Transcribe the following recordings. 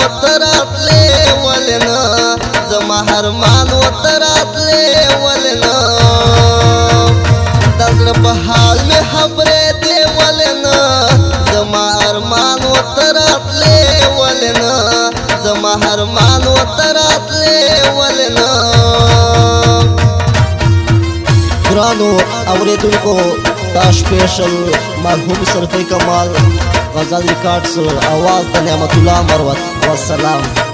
وتراتلې ولنا زما هرمان وتراتلې ولنا دزړه په حال مې خبرې دی ولنا زما ارمان وتراتلې ولنا زما هرمان وتراتلې ولنا ګرانو اوریدونکو دا سپیشل مرحوم صرفی کمال غزل ریکارډز आवाज د نعمت الله مروت والسلام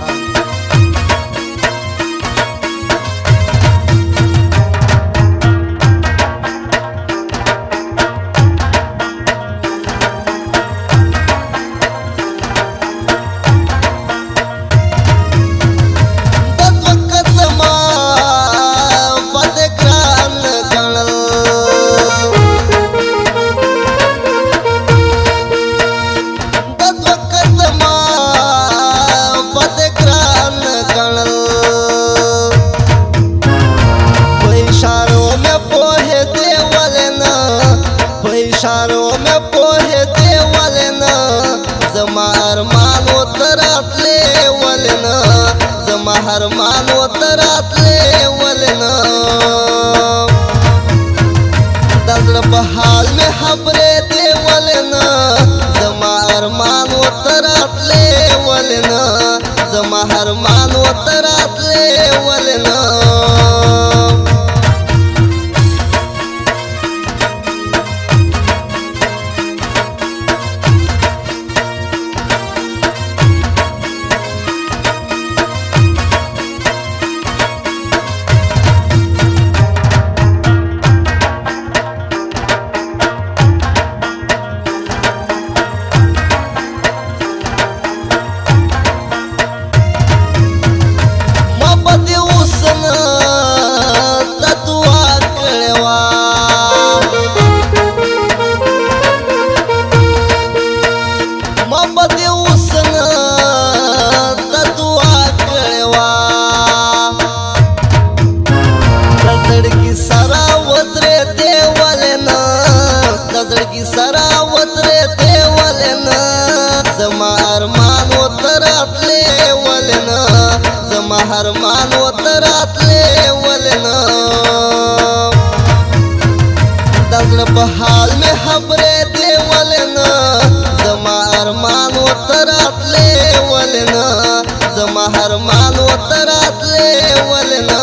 इशारों में पोहे दे वलना जमा अरमान उतरातले वलना जमा हरमान उतरातले वलना दजड़ बहाल में खबरे दे वलना जमा अरमान उतरातले वलना जमा हरमान उतरातले वलना हरमान उतरातले वलना दजड़ बहाल में खबरे दे वलना जमा अरमान उतरातले वलना जमा हरमान उतरातले वलना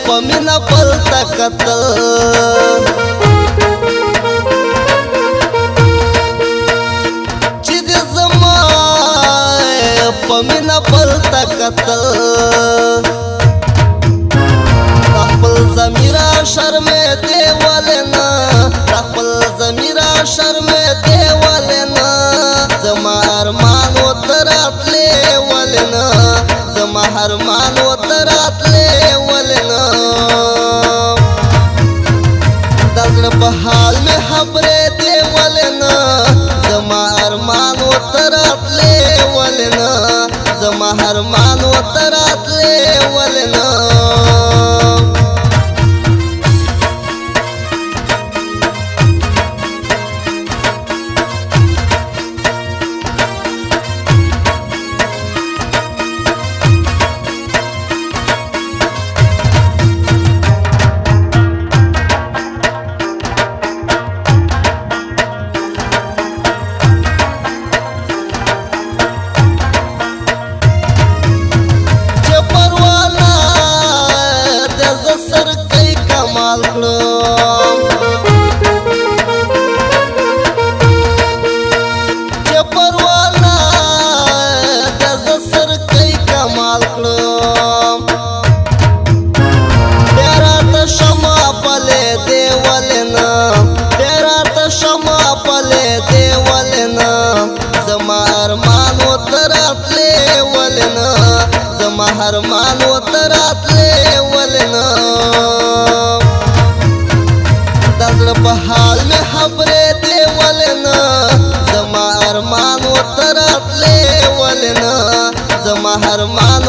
पमीना पलता कतल चिद जमाए पमीना पलता कतल तखपल जमीरा शर्मे दे वलना तखपल जमीरा शर्मे दे वलना जमा अरमान उतरातले वलना जमा हरमान उतरातले वलना दजड़ बहाल में खबरे दे वलना जमा अरमान उतरातले वलना जमा हरमान उतरातले वलना تراتلې ولنه زما هرمان وتراتلې ولنه د زړه په حال مې خبرې دې ولنه زما ارمان وتراتلې ولنه زما هرمان